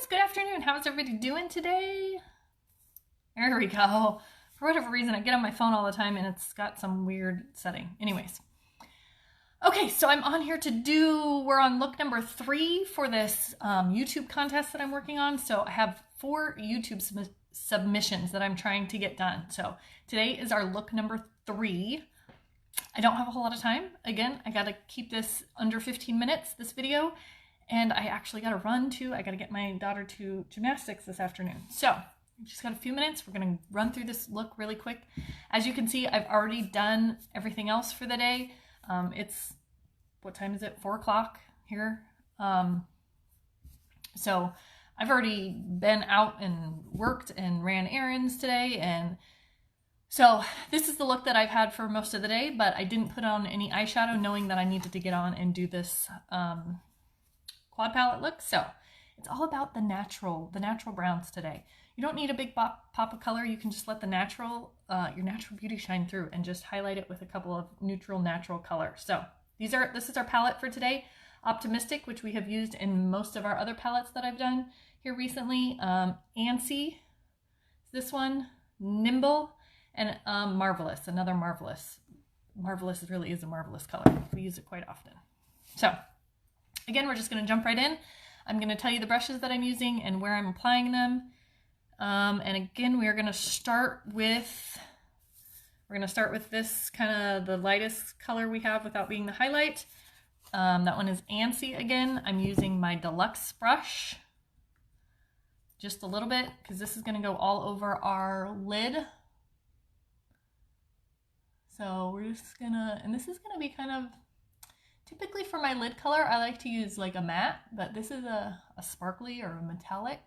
guys, good afternoon. How's everybody doing today? There we go. For whatever reason, I get on my phone all the time and it's got some weird setting. Anyways. Okay, so I'm on here we're on look number 3 for this YouTube contest that I'm working on. So I have 4 YouTube submissions that I'm trying to get done. So today is our look number 3. I don't have a whole lot of time. Again, I got to keep this under 15 minutes, this video. And I actually got to run too. I got to get my daughter to gymnastics this afternoon. So we've just got a few minutes. We're going to run through this look really quick. As you can see, I've already done everything else for the day. It's, what time is it? 4 o'clock here. So I've already been out and worked and ran errands today. And so this is the look that I've had for most of the day, but I didn't put on any eyeshadow knowing that I needed to get on and do this quad palette look. So it's all about the natural browns today. You don't need a big pop of color. You can just let the your natural beauty shine through and just highlight it with a couple of neutral natural colors. So this is our palette for today. Optimistic, which we have used in most of our other palettes that I've done here recently. Antsy, this one, Nimble, and Marvelous, another Marvelous. Marvelous really is a marvelous color. We use it quite often. So again, we're just going to jump right in. I'm going to tell you the brushes that I'm using and where I'm applying them. And again, we're going to start with this kind of the lightest color we have without being the highlight. That one is Antsy again. I'm using my deluxe brush just a little bit because this is going to go all over our lid. So we're just gonna, and this is going to be kind of, typically for my lid color, I like to use like a matte, but this is a sparkly or a metallic.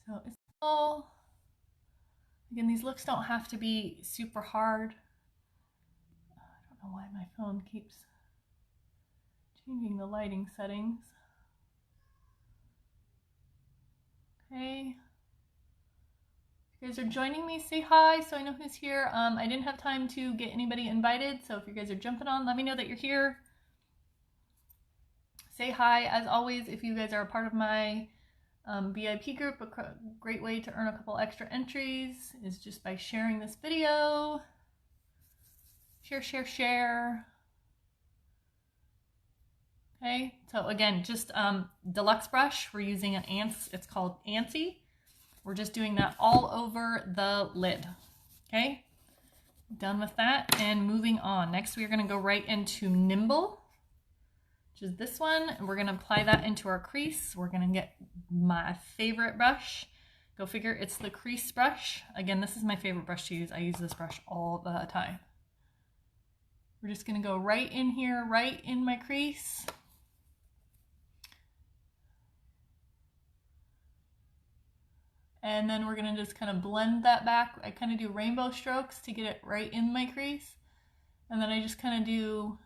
So it's all, again, these looks don't have to be super hard. I don't know why my phone keeps changing the lighting settings. Okay. If you guys are joining me, say hi so I know who's here. I didn't have time to get anybody invited, so if you guys are jumping on, let me know that you're here. Say hi. As always, if you guys are a part of my VIP group, a great way to earn a couple extra entries is just by sharing this video. Share. Okay, so again, just deluxe brush. We're using it's called Antsy. We're just doing that all over the lid. Okay, done with that and moving on. Next, we're going to go right into Nimble, which is this one, and we're going to apply that into our crease. We're going to get my favorite brush. Go figure, it's the crease brush. Again, this is my favorite brush to use. I use this brush all the time. We're just going to go right in here, right in my crease. And then we're going to just kind of blend that back. I kind of do rainbow strokes to get it right in my crease. And then I just kind of do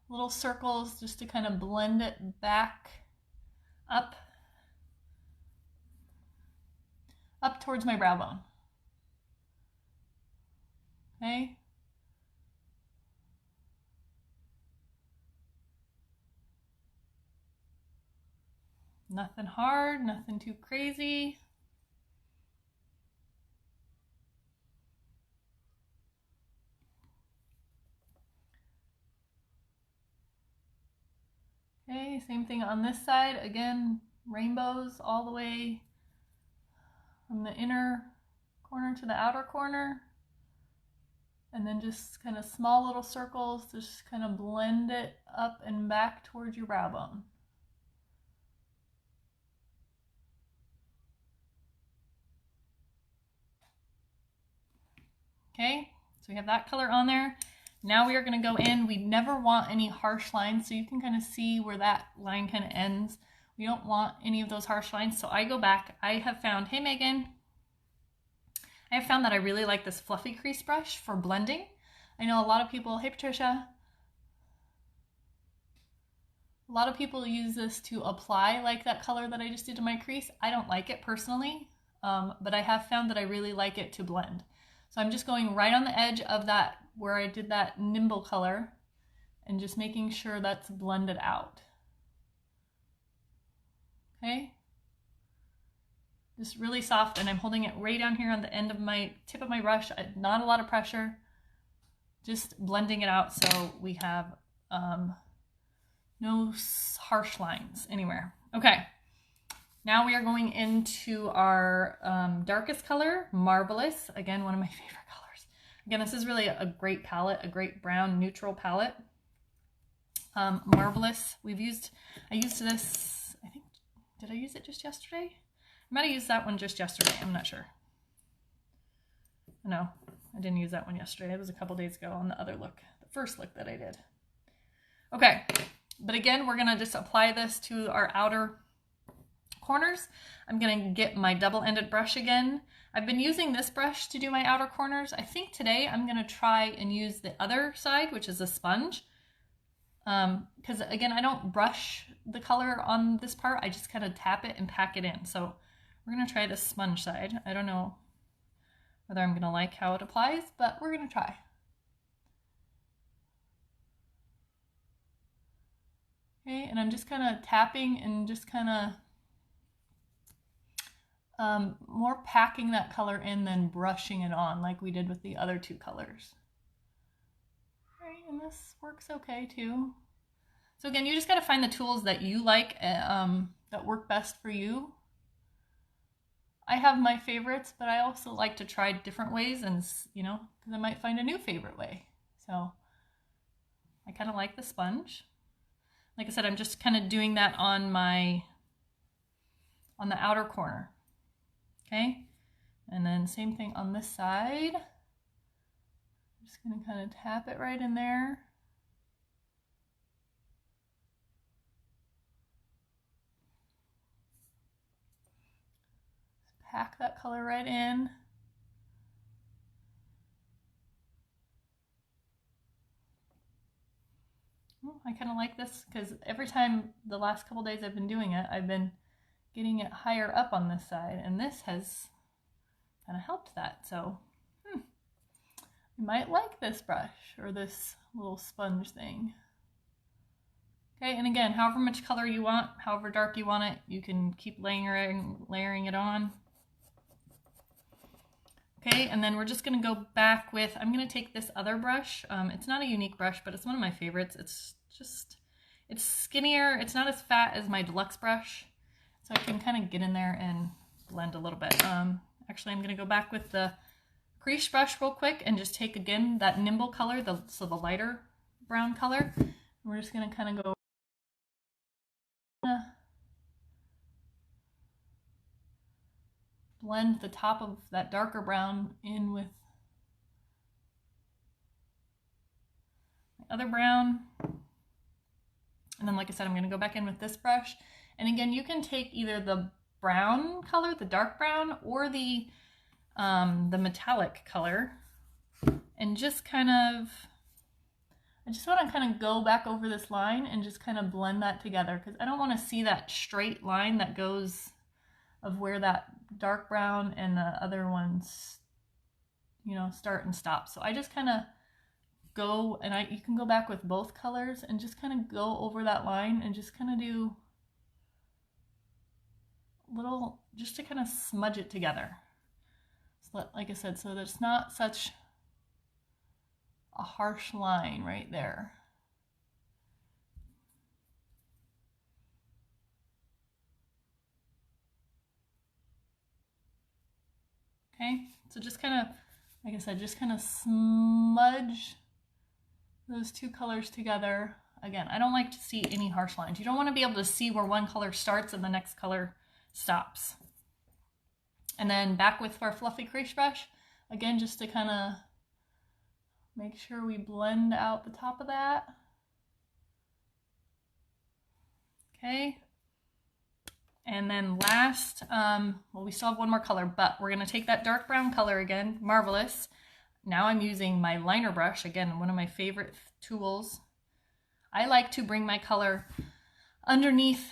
little circles just to kind of blend it back up towards my brow bone. Okay. Nothing hard, nothing too crazy. Okay, same thing on this side. Again, rainbows all the way from the inner corner to the outer corner. And then just kind of small little circles, just kind of blend it up and back towards your brow bone. Okay, so we have that color on there. Now we are going to go in. We never want any harsh lines, so you can kind of see where that line kind of ends. We don't want any of those harsh lines, so I go back. I have found, hey Megan, I have found that I really like this fluffy crease brush for blending. I know a lot of people, hey Patricia, a lot of people use this to apply like that color that I just did to my crease. I don't like it personally, but I have found that I really like it to blend. So I'm just going right on the edge of that where I did that Nimble color and just making sure that's blended out. Okay. Just really soft, and I'm holding it way down here on the end of my tip of my brush. Not a lot of pressure. Just blending it out so we have no harsh lines anywhere. Okay. Now we are going into our darkest color, Marvelous. Again, one of my favorite colors. Again, this is really a great palette, a great brown neutral palette. Marvelous. I used this, I think, did I use it just yesterday? I might have used that one just yesterday. I'm not sure. No, I didn't use that one yesterday. It was a couple days ago on the other look, the first look that I did. Okay, but again, we're gonna just apply this to our outer corners. I'm gonna get my double-ended brush again. I've been using this brush to do my outer corners. I think today I'm gonna try and use the other side, which is a sponge. Because again, I don't brush the color on this part. I just kind of tap it and pack it in. So we're gonna try the sponge side. I don't know whether I'm gonna like how it applies, but we're gonna try. Okay, and I'm just kind of tapping and just kind of more packing that color in than brushing it on like we did with the other two colors. Right, and this works okay too. So again, you just got to find the tools that you like, that work best for you. I have my favorites, but I also like to try different ways, and you know, because I might find a new favorite way. So I kind of like the sponge. Like I said, I'm just kind of doing that on the outer corner. Okay, and then same thing on this side. I'm just gonna kind of tap it right in there. Pack that color right in. I kind of like this because every time the last couple days I've been doing it, I've been getting it higher up on this side, and this has kind of helped that. So you might like this brush or this little sponge thing. Okay, and again, however much color you want, however dark you want it, you can keep layering it on. Okay, and then we're just gonna go back with, I'm gonna take this other brush. It's not a unique brush, but it's one of my favorites. It's skinnier. It's not as fat as my deluxe brush. So I can kind of get in there and blend a little bit. Actually, I'm gonna go back with the crease brush real quick and just take again that Nimble color, so the lighter brown color. And we're just gonna kind of go blend the top of that darker brown in with my other brown. And then, like I said, I'm going to go back in with this brush. And again, you can take either the brown color, the dark brown, or the metallic color, and just kind of, I just want to kind of go back over this line and just kind of blend that together, because I don't want to see that straight line that goes of where that dark brown and the other ones, you know, start and stop. So I just kind of go, and you can go back with both colors and just kind of go over that line and just kind of do little, just to kind of smudge it together. So like I said, so there's not such a harsh line right there. Okay, so just kind of, like I said, just kind of smudge those two colors together. Again, I don't like to see any harsh lines. You don't want to be able to see where one color starts and the next color stops. And then back with our fluffy crease brush, again, just to kind of make sure we blend out the top of that. Okay. And then last, well, we still have one more color, but we're going to take that dark brown color again, Marvelous. Now I'm using my liner brush, again, one of my favorite tools. I like to bring my color underneath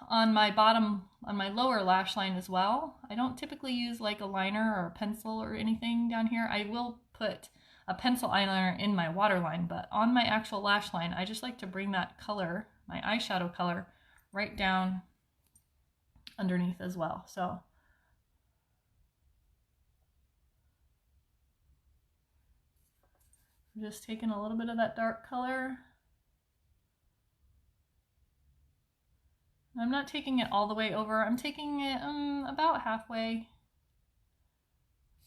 on my bottom, on my lower lash line as well. I don't typically use like a liner or a pencil or anything down here. I will put a pencil eyeliner in my waterline, but on my actual lash line, I just like to bring that color, my eyeshadow color, right down underneath as well. So I'm just taking a little bit of that dark color. I'm not taking it all the way over. I'm taking it about halfway.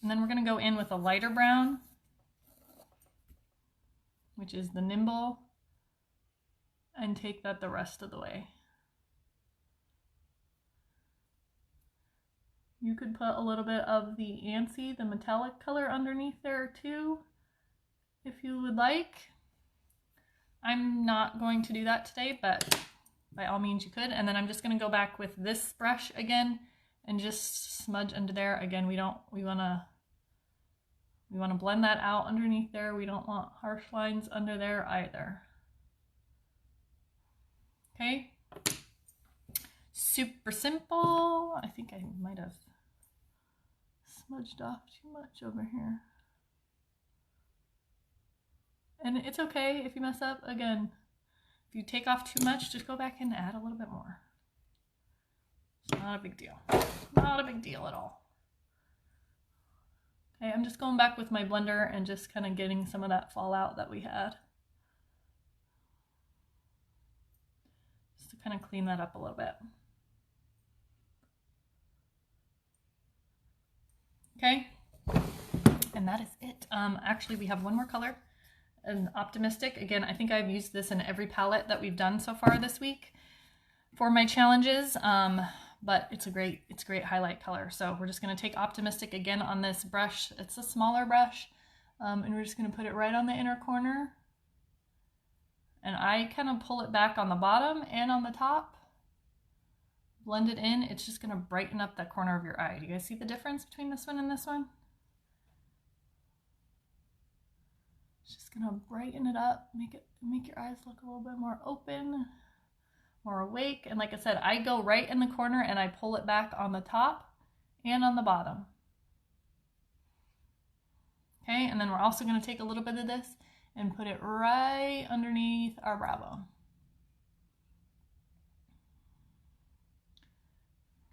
And then we're going to go in with a lighter brown, which is the Nimble, and take that the rest of the way. You could put a little bit of the Antsy, the metallic color, underneath there too, if you would like. I'm not going to do that today, but by all means you could. And then I'm just going to go back with this brush again and just smudge under there. Again, we want to blend that out underneath there. We don't want harsh lines under there either. Okay. Super simple. I think I might have smudged off too much over here. And it's okay if you mess up. Again, if you take off too much, just go back and add a little bit more. It's not a big deal. Not a big deal at all. Okay, I'm just going back with my blender and just kind of getting some of that fallout that we had. Just to kind of clean that up a little bit. Okay, and that is it. Actually, we have one more color. And Optimistic. Again, I think I've used this in every palette that we've done so far this week for my challenges, but it's a great highlight color. So we're just going to take Optimistic again on this brush. It's a smaller brush, and we're just going to put it right on the inner corner, and I kind of pull it back on the bottom and on the top, blend it in. It's just going to brighten up that corner of your eye. Do you guys see the difference between this one and this one? Just gonna brighten it up, make your eyes look a little bit more open, more awake. And like I said, I go right in the corner and I pull it back on the top and on the bottom. Okay, and then we're also gonna take a little bit of this and put it right underneath our brow bone.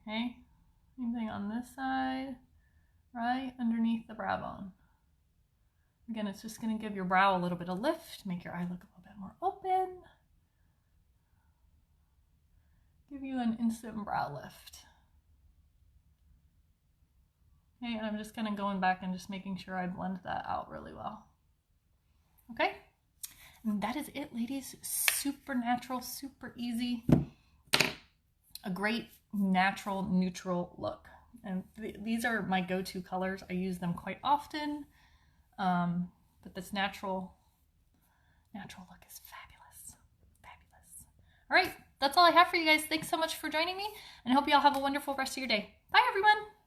Okay, same thing on this side, right underneath the brow bone. Again, it's just going to give your brow a little bit of lift, make your eye look a little bit more open, give you an instant brow lift. Okay, and I'm just kind of going back and just making sure I blend that out really well. Okay, and that is it, ladies. Super natural, super easy. A great natural, neutral look. And these are my go-to colors. I use them quite often. But this natural look is fabulous. Fabulous. All right, that's all I have for you guys. Thanks so much for joining me, and I hope you all have a wonderful rest of your day. Bye, everyone.